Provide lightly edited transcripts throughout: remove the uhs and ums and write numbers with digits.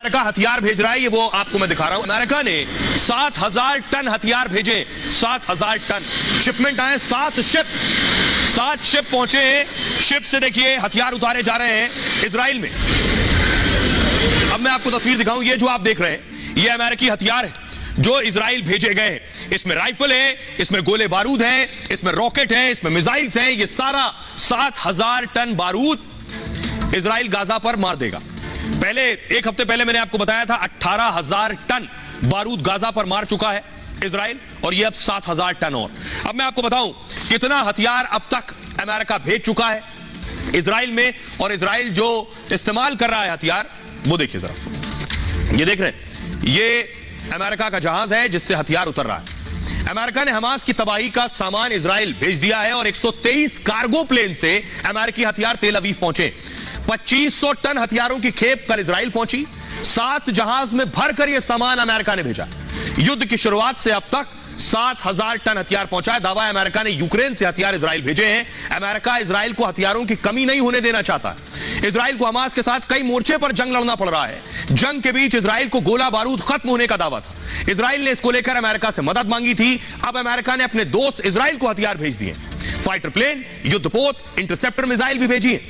America हथियार भेज रहा है, ये वो आपको मैं दिखा रहा हूं। अमेरिका ने 7,000 टन हथियार भेजे, 7,000 टन शिपमेंट आए, 7 शिप पहुंचे हैं। शिप से देखिए हथियार उतारे जा रहे हैं इजराइल में। अब मैं आपको तस्वीर दिखाऊं, ये जो आप देख रहे हैं ये अमेरिकी हथियार है जो इजराइल भेजे गए हैं। इसमें राइफल है, इसमें गोले बारूद हैं, इसमें रॉकेट हैं, इसमें मिसाइल्स हैं। ये सारा 7,000 टन बारूद इजराइल गाजा पर मार देगा। पहले एक हफ्ते पहले मैंने आपको बताया था 18,000 टन बारूद गाजा पर मार चुका है इजराइल, और ये अब 7,000 टन। और अब मैं आपको बताऊं कितना हथियार अब तक अमेरिका भेज चुका है इजराइल में, और इजराइल जो इस्तेमाल कर रहा है हथियार वो देखिए जरा। ये देख रहे हैं, ये अमेरिका का जहाज है जिससे हथियार उतर रहा है। अमेरिका ने हमास की तबाही का सामान इजराइल भेज दिया है, और 123 कार्गो प्लेन से अमेरिकी हथियार तेल अवीव पहुंचे। 2500 टन हथियारों की खेप कल इजराइल पहुंची। 7 जहाज में भरकर यह सामान अमेरिका ने भेजा। युद्ध की शुरुआत से अब तक 7,000 टन हथियार पहुंचा है। दावा है अमेरिका ने यूक्रेन से हथियार इजराइल भेजे हैं। अमेरिका इजराइल को हथियारों की कमी नहीं होने देना चाहता। इजराइल को हमास के साथ कई मोर्चे पर जंग लड़ना पड़ रहा है। जंग के बीच इजराइल को गोला बारूद खत्म होने का दावा था। इजराइल ने इसको लेकर अमेरिका से मदद मांगी थी। अब अमेरिका ने अपने दोस्त इजराइल को हथियार भेज दिए। फाइटर प्लेन, युद्धपोत, इंटरसेप्टर मिसाइल भी भेजी है,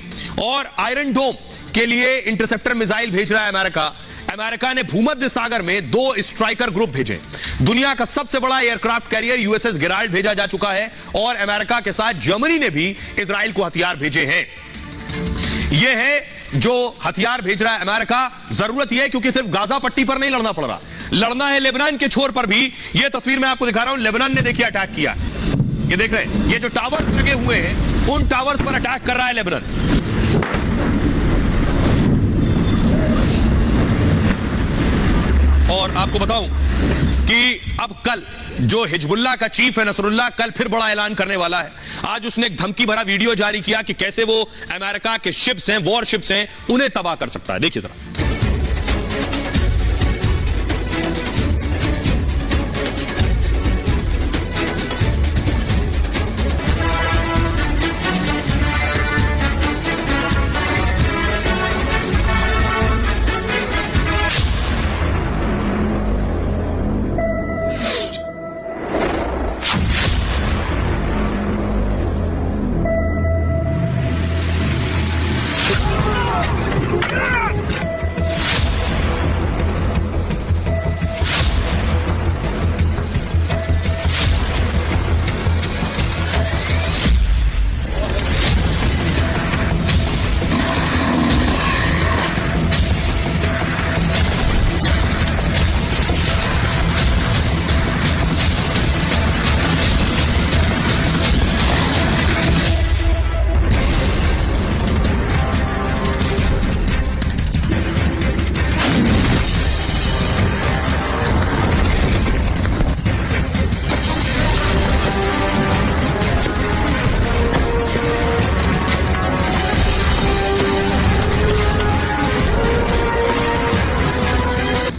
और आयरन डोम के लिए इंटरसेप्टर मिसाइल भेज रहा है अमेरिका। अमेरिका ने भूमध्य सागर में 2 स्ट्राइकर ग्रुप भेजे। दुनिया का सबसे बड़ा एयरक्राफ्ट कैरियर यूएसएस गेराल्ड भेजा जा चुका है, और अमेरिका के साथ जर्मनी ने भी इजराइल को हथियार भेजे हैं। यह है जो हथियार भेज रहा है अमेरिका। जरूरत यह है क्योंकि सिर्फ गाजा पट्टी पर नहीं लड़ना पड़ रहा, लड़ना है लेबनान के छोर पर भी। यह तस्वीर मैं आपको दिखा रहा हूं, लेबनान ने देखिए अटैक किया। ये देख रहे हैं, ये जो टावर्स लगे हुए हैं उन टावर्स पर अटैक कर रहा है लेबनान। और आपको बताऊं कि अब कल जो हिजबुल्लाह का चीफ है नसरुल्लाह, कल फिर बड़ा ऐलान करने वाला है। आज उसने एक धमकी भरा वीडियो जारी किया कि कैसे वो अमेरिका के शिप्स हैं, वॉर शिप्स हैं, उन्हें तबाह कर सकता है। देखिए जरा।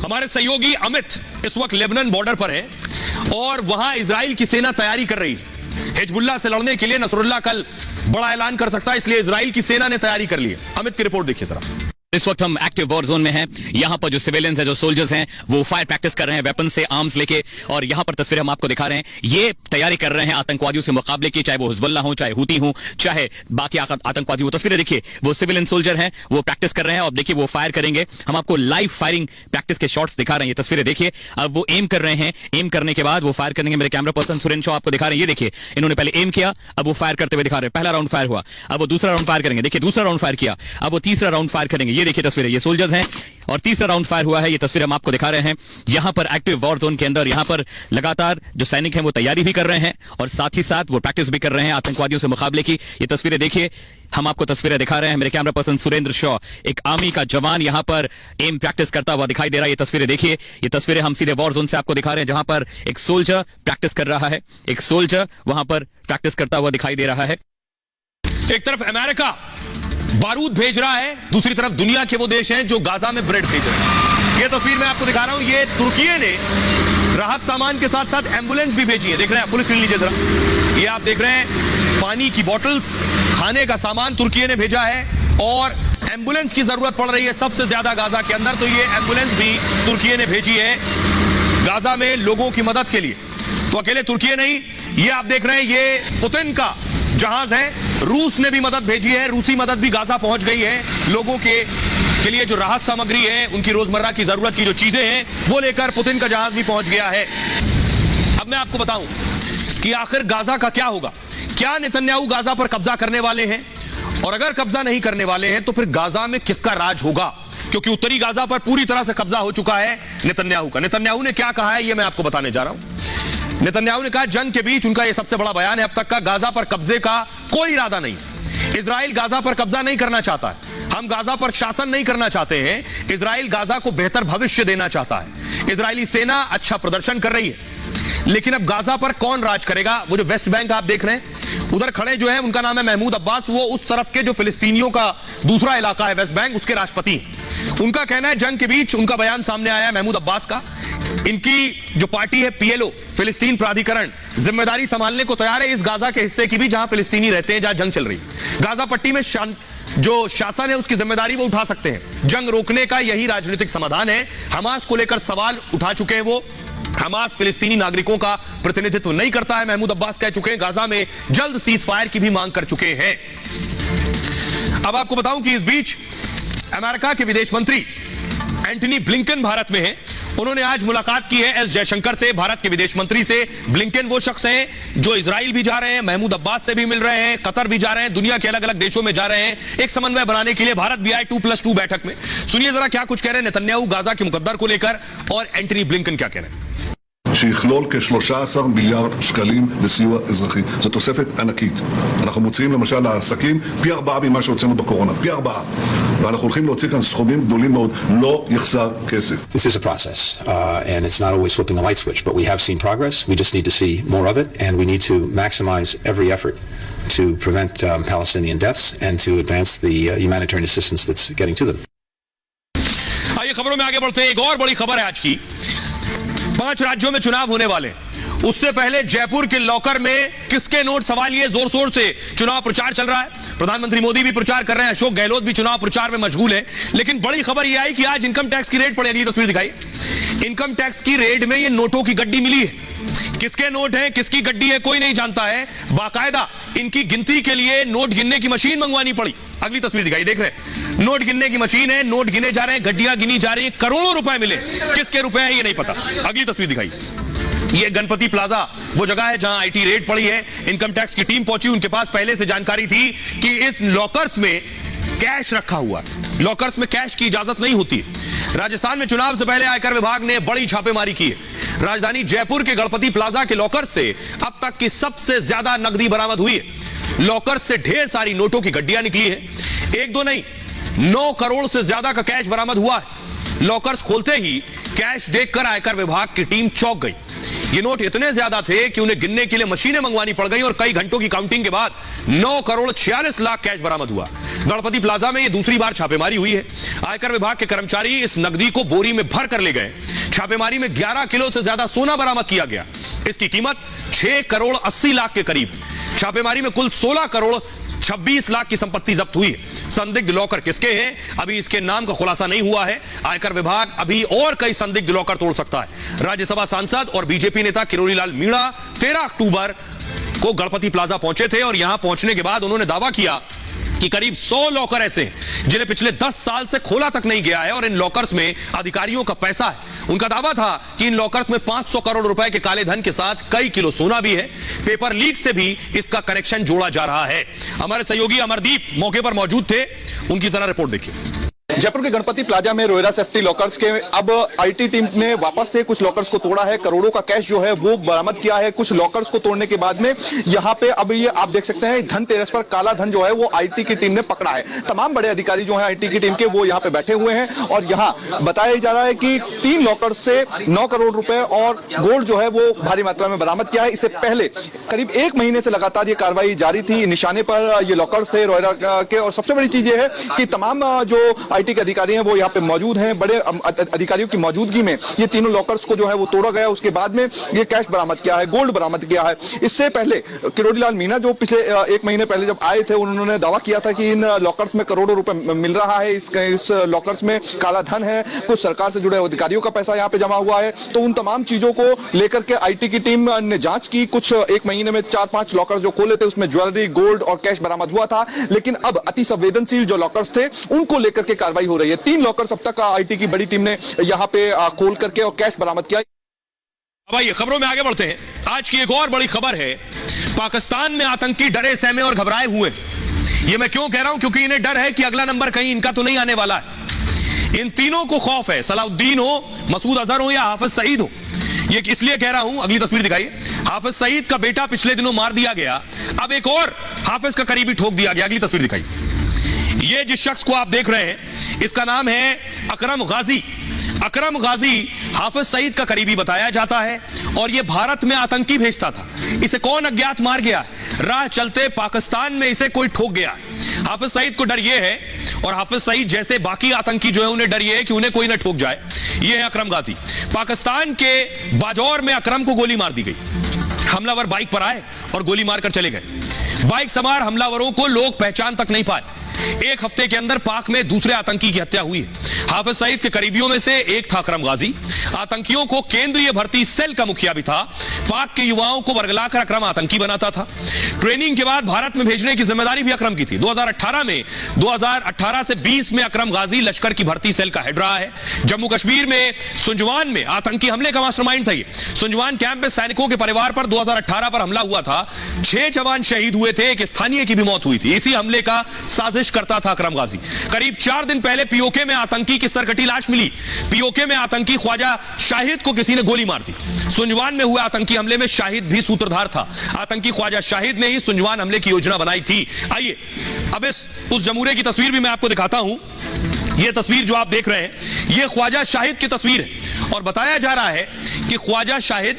हमारे सहयोगी अमित इस वक्त लेबनान बॉर्डर पर है, और वहां इजराइल की सेना तैयारी कर रही है हिजबुल्लाह से लड़ने के लिए। नसरुल्लाह कल बड़ा ऐलान कर सकता है, इसलिए इजराइल की सेना ने तैयारी कर ली है। अमित की रिपोर्ट देखिए जरा। इस वक्त हम एक्टिव वॉर जोन में हैं। यहाँ पर जो सिविलियंस हैं, जो सोल्जर्स हैं, वो फायर प्रैक्टिस कर रहे हैं वेपन से, आर्म्स लेके, और यहाँ पर तस्वीरें हम आपको दिखा रहे हैं। ये तैयारी कर रहे हैं आतंकवादियों से मुकाबले की, चाहे वो हिजबुल्लाह हो, चाहे हुती हो, चाहे बाकी आतंकवादी। वो तस्वीरें देखिए, वो सिविलियन सोल्जर हैं, वो प्रैक्टिस कर रहे हैं, और देखिए वो फायर करेंगे। हम आपको लाइव फायरिंग प्रैक्टिस के शॉट्स दिखा रहे हैं। ये तस्वीरें देखिए, अब वो एम कर रहे हैं, एम करने के बाद वो फायर करेंगे। मेरे कैमरा पर्सन सुरेंद्र शॉ आपको दिखा रहे हैं। ये देखिए, इन्होंने पहले एम किया, अब वो फायर करते हुए दिखा रहे हैं। पहला राउंड फायर हुआ, अब वो दूसरा राउंड फायर करेंगे। देखिए दूसरा राउंड फायर किया, अब वो तीसरा राउंड फायर करेंगे। ये देखिए तस्वीरें, ये सोल्जर हैं, और तीसरा राउंड फायर हुआ है। ये तस्वीर हम आपको दिखा रहे हैं। यहां पर एक्टिव वॉर जोन के अंदर यहां पर लगातार जो सैनिक हैं वो तैयारी भी कर रहे हैं, और साथ ही साथ वो प्रैक्टिस भी कर रहे हैं आतंकवादियों से मुकाबले की। ये तस्वीरें देखिए, हम आपको तस्वीरें दिखा रहे हैं। मेरे कैमरा पर्सन सुरेंद्र शॉ, एक आर्मी का जवान यहां पर एम प्रैक्टिस करता हुआ दिखाई दे रहा है। ये तस्वीरें देखिए, ये तस्वीरें हम सीधे वॉर जोन से आपको दिखा रहे हैं, जहां पर एक सोल्जर प्रैक्टिस कर रहा है, एक सोल्जर वहां पर प्रैक्टिस करता हुआ दिखाई दे रहा है। एक तरफ अमेरिका बारूद भेज रहा है, दूसरी तरफ दुनिया के वो देश हैं जो गाजा में ब्रेड भेज रहे हैं। ये तस्वीर मैं आपको दिखा रहा हूं, ये तुर्की ने राहत सामान के साथ साथ एम्बुलेंस भी भेजी है। देख रहे हैं, पुलिस स्क्रीन लीजिए जरा। ये आप देख रहे हैं पानी की बोतल्स, खाने का सामान तुर्की ने भेजा है, और एम्बुलेंस की जरूरत पड़ रही है सबसे ज्यादा गाजा के अंदर, तो ये एम्बुलेंस भी तुर्की ने भेजी है गाजा में लोगों की मदद के लिए। तो अकेले तुर्की नहीं, ये आप देख रहे हैं ये पुतिन का जहाज है, रूस ने भी मदद भेजी है, रूसी मदद भी गाजा पहुंच गई है। लोगों के लिए जो राहत सामग्री है, उनकी रोजमर्रा की जरूरत की जो चीजें हैं वो लेकर पुतिन का जहाज भी पहुंच गया है। अब मैं आपको बताऊं कि आखिर गाजा का क्या होगा। क्या नेतन्याहू गाजा पर कब्जा करने वाले हैं, और अगर कब्जा नहीं करने वाले हैं तो फिर गाजा में किसका राज होगा, क्योंकि उत्तरी गाजा पर पूरी तरह से कब्जा हो चुका है नेतन्याहू का। नेतन्याहू ने क्या कहा है ये मैं आपको बताने जा रहा हूं। नेतन्याहू ने कहा जंग के बीच उनका यह सबसे बड़ा बयान है अब तक का, गाजा पर कब्जे का कोई इरादा नहीं। इजराइल गाजा पर कब्जा नहीं करना चाहता है, हम गाजा पर शासन नहीं करना चाहते हैं। इजराइल गाजा को बेहतर भविष्य देना चाहता है। इजरायली सेना अच्छा प्रदर्शन कर रही है, लेकिन अब गाजा पर कौन राज करेगा। वो जो वेस्ट बैंक आप देख रहे हैं, उधर खड़े जो है उनका नाम है महमूद अब्बास, वो उस तरफ के जो फिलिस्तीनियों का दूसरा इलाका है वेस्ट बैंक, उसके राष्ट्रपति। उनका कहना है जंग के बीच, उनका बयान सामने आया है महमूद अब्बास का, इनकी जो पार्टी है पीएलओ फिलिस्तीन प्राधिकरण जिम्मेदारी संभालने को तैयार है इस गाजा के हिस्से की भी जहां फिलिस्तीनी रहते हैं, जहां जंग चल रही है। गाजा पट्टी में जो शासन है उसकी जिम्मेदारी वो उठा सकते हैं। जंग रोकने का यही राजनीतिक समाधान है। हमास को लेकर सवाल उठा चुके हैं वो। हमास फिलिस्तीनी नागरिकों का प्रतिनिधित्व नहीं करता है, महमूद अब्बास कह चुके हैं। गाजा में जल्द सीज फायर की भी मांग कर चुके हैं। अब आपको बताऊं कि इस बीच अमेरिका के विदेश मंत्री एंटनी ब्लिंकन भारत में हैं। उन्होंने आज मुलाकात की है एस जयशंकर से, भारत के विदेश मंत्री से। ब्लिंकन वो शख्स हैं जो इजराइल भी जा रहे हैं, महमूद अब्बास से भी मिल रहे हैं, कतर भी जा रहे हैं, दुनिया के अलग अलग देशों में जा रहे हैं एक समन्वय बनाने के लिए। भारत भी आए 2+2 बैठक में। सुनिए जरा क्या कुछ कह रहे हैं नेतन्याहू गाजा के मुकद्दर को लेकर, और एंटनी ब्लिंकन क्या कह रहे हैं। שיכלול כ-13 מיליארד שקלים לסיוע אזרחי. זו תוספת ענקית. אנחנו מוציאים למשל לעסקים פי 4 ממה שהוצאנו בקורונה, פי 4. ואנחנו הולכים להוציא כאן סכומים גדולים מאוד. לא יחסר כסף. This is a process, and it's not always flipping a light switch, but we have seen progress. We just need to see more of it, and we need to maximize every effort to prevent Palestinian deaths and to advance the humanitarian assistance that's getting to them. आइए खबरों में आगे बढ़ते हैं। एक और बड़ी खबर है आज की। 5 राज्यों में चुनाव होने वाले, उससे पहले जयपुर के लॉकर में किसके नोट, सवाल ये जोर शोर से चुनाव प्रचार चल रहा है। प्रधानमंत्री मोदी भी प्रचार कर रहे हैं, अशोक गहलोत भी चुनाव प्रचार में मशगूल है। लेकिन बड़ी खबर यह आई कि आज इनकम टैक्स की रेड पड़ी। अगली तस्वीर दिखाई, इनकम टैक्स की रेड में ये नोटों की गड्डी मिली है। किसके नोट है, किसकी गड्डी है, कोई नहीं जानता है। बाकायदा इनकी गिनती के लिए नोट गिनने की मशीन मंगवानी पड़ी। अगली तस्वीर दिखाई, देख रहे हैं नोट गिनने की मशीन है, नोट गिने जा रहे हैं, गड्डियां गिनी जा रही है, करोड़ों रुपए मिले। किसके रुपए हैं ये नहीं पता। अगली तस्वीर दिखाई, ये गणपति प्लाजा वो जगह है जहां आईटी रेड पड़ी है। इनकम टैक्स की टीम पहुंची, उनके पास पहले से जानकारी थी कि इस लॉकर्स में कैश रखा हुआ है। लॉकर्स में कैश की इजाजत नहीं होती। राजस्थान में चुनाव से पहले आयकर विभाग ने बड़ी छापेमारी की है। राजधानी जयपुर के गणपति प्लाजा के लॉकर से अब तक की सबसे ज्यादा नकदी बरामद हुई है। लॉकर से ढेर सारी नोटों की गड्डियां निकली है, एक दो नहीं 9 करोड़ से ज्यादा का कैश बरामद हुआ है। लॉकर्स खोलते ही कैश देखकर आयकर विभाग की टीम चौंक गई। ये नोट इतने ज्यादा थे कि उन्हें गिनने के लिए मशीनें मंगवानी पड़ गई, और कई घंटों की काउंटिंग के बाद 9 करोड़ 46 लाख कैश बरामद हुआ। गणपति प्लाजा में यह दूसरी बार छापेमारी हुई है। आयकर विभाग के कर्मचारी इस नकदी को बोरी में भर कर ले गए। छापेमारी में 11 किलो से ज्यादा सोना बरामद किया गया। इसकी कीमत 6 करोड़ 80 लाख के करीब। छापेमारी में कुल 16 करोड़ 26 लाख की संपत्ति जब्त हुई है। संदिग्ध लॉकर किसके हैं, अभी इसके नाम का खुलासा नहीं हुआ है। आयकर विभाग अभी और कई संदिग्ध लॉकर तोड़ सकता है। राज्यसभा सांसद और बीजेपी नेता किरोड़ी लाल मीणा 13 अक्टूबर को गणपति प्लाजा पहुंचे थे, और यहां पहुंचने के बाद उन्होंने दावा किया कि करीब 100 लॉकर ऐसे हैं जिन्हें पिछले 10 साल से खोला तक नहीं गया है, और इन लॉकर्स में अधिकारियों का पैसा है। उनका दावा था कि इन लॉकर्स में 500 करोड़ रुपए के काले धन के साथ कई किलो सोना भी है। पेपर लीक से भी इसका कनेक्शन जोड़ा जा रहा है। हमारे सहयोगी अमरदीप मौके पर मौजूद थे, उनकी जरा रिपोर्ट देखिए। जयपुर के गणपति प्लाजा में रोयरा सेफ्टी लॉकर्स के अब आईटी टीम ने वापस से कुछ लॉकर्स को तोड़ा है। करोड़ों का कैश जो है वो बरामद किया है। कुछ लॉकर्स को तोड़ने के बाद में यहाँ पे अब ये आप देख सकते हैं धनतेरस पर काला धन जो है वो आईटी की टीम ने पकड़ा है। तमाम बड़े अधिकारी जो है आईटी की टीम के वो यहाँ पे बैठे हुए हैं, और यहाँ बताया जा रहा है कि 3 लॉकर्स से 9 करोड़ रुपए और गोल्ड जो है वो भारी मात्रा में बरामद किया है। इससे पहले करीब 1 महीने से लगातार ये कार्रवाई जारी थी। निशाने पर ये लॉकर्स थे रोयरा के, और सबसे बड़ी चीज ये है कि तमाम जो आईटी के अधिकारी हैं वो यहाँ पे मौजूद हैं। बड़े अधिकारियों की मौजूदगी में ये तीनों लॉकर्स को जो है वो तोड़ा गया। उसके बाद में ये कैश बरामद किया है, गोल्ड बरामद किया है। इससे पहले किरोड़ी लाल मीणा जो पिछले 1 महीने पहले जब आए थे उन्होंने दावा किया था कि इन लॉकर्स में करोड़ों रुपए मिल रहा है, इस लॉकर्स में काला धन है, कुछ सरकार से जुड़े अधिकारियों का पैसा यहाँ पे जमा हुआ है। तो उन तमाम चीजों को लेकर के आईटी की टीम ने जांच की। कुछ 1 महीने में 4-5 लॉकर्स जो खोले थे उसमें ज्वेलरी, गोल्ड और कैश बरामद हुआ था। लेकिन अब अति संवेदनशील जो लॉकर्स थे उनको लेकर के कार्रवाई हो रही है। 3 लॉकर्स अब तक आईटी की बड़ी टीम ने यहाँ पे खोल करके और कैश बरामद किया। अब आइए खबरों में आगे बढ़ते हैं। आज की एक और बड़ी खबर है, पाकिस्तान में आतंकी डरे सहमे और घबराए हुए। ये मैं क्यों कह रहा हूं, क्योंकि इन्हें डर है कि अगला नंबर कहीं इनका तो नहीं आने वाला है। इन तीनों को खौफ है, सलाउद्दीन हो, मसूद अजहर हो या हाफिज सईद हो। ये इसलिए कह रहा हूं, अगली तस्वीर दिखाइए। हाफिज सईद का बेटा पिछले दिनों मार दिया गया, अब एक और हाफिज का करीबी ठोक दिया गया। अगली तस्वीर दिखाइए। ये जिस शख्स को आप देख रहे हैं इसका नाम है अकरम गाजी। अकरम गाजी हाफिज सईद का करीबी बताया जाता है और यह भारत में आतंकी भेजता था। इसे कौन अज्ञात मार गया, राह चलते पाकिस्तान में इसे कोई ठोक गया। हाफिज सईद को डर यह है और हाफिज सईद जैसे बाकी आतंकी जो है उन्हें डर यह है कि उन्हें कोई न ठोक जाए। यह है अकरम गाजी। पाकिस्तान के बाजौर में अकरम को गोली मार दी गई। हमलावर बाइक पर आए और गोली मारकर चले गए। बाइक सवार हमलावरों को लोग पहचान तक नहीं पाए। 1 हफ्ते के अंदर पाक में दूसरे आतंकी की हत्या हुई है। हाफिज सईद के करीबियों में से एक था अकरम गाजी। आतंकियों को केंद्रीय भर्ती सेल का मुखिया भी था। पाक के युवाओं को वर्गलाकर अकरम आतंकी बनाता था। ट्रेनिंग के बाद भारत में भेजने की जिम्मेदारी भी अकरम की थी। 2018 से 20 में अकरम गाजी लश्कर की भर्ती सेल का हेड रहा है। जम्मू कश्मीर में सुंजवान में आतंकी हमले का मास्टरमाइंड था। ये सुंजवान कैंप में सैनिकों के परिवार पर 2018 पर हमला हुआ था। 6 जवान शहीद हुए थे, एक स्थानीय की भी मौत हुई थी। इसी हमले का साजिश करता था अकरम गाजी। करीब 4 दिन पहले पीओके में आतंकी की सरकटी लाश मिली। पीओके में आतंकी ख्वाजा शाहिद को किसी ने गोली मार दी। सुंजवान में हुए आतंकी हमले में शाहिद भी सूत्रधार था। आतंकी ख्वाजा शाहिद ने ही सुंजवान हमले की योजना बनाई थी। आइए अब उस जमूरे की तस्वीर भी मैं आपको दिखाता हूं। यह तस्वीर जो आप देख रहे हैं यह ख्वाजा शाहिद की तस्वीर है और बताया जा रहा है कि ख्वाजा शाहिद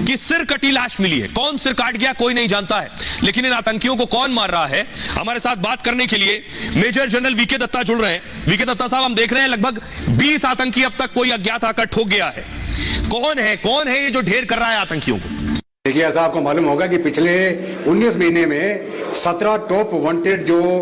की सिर कटी लाश मिली है। कौन सिर काट गया कोई नहीं जानता है, लेकिन इन आतंकियों को कौन मार रहा है। हमारे साथ बात करने के लिए मेजर जनरल वीके दत्ता जुड़ रहे हैं। वीके दत्ता साहब, हम देख रहे हैं लगभग 20 आतंकी अब तक कोई अज्ञात आकर ठोक गया है। कौन है ये जो ढेर कर रहा है आतंकियों को? देखिए, ऐसा आपको मालूम होगा कि पिछले 19 महीने में 17 टॉप वांटेड जो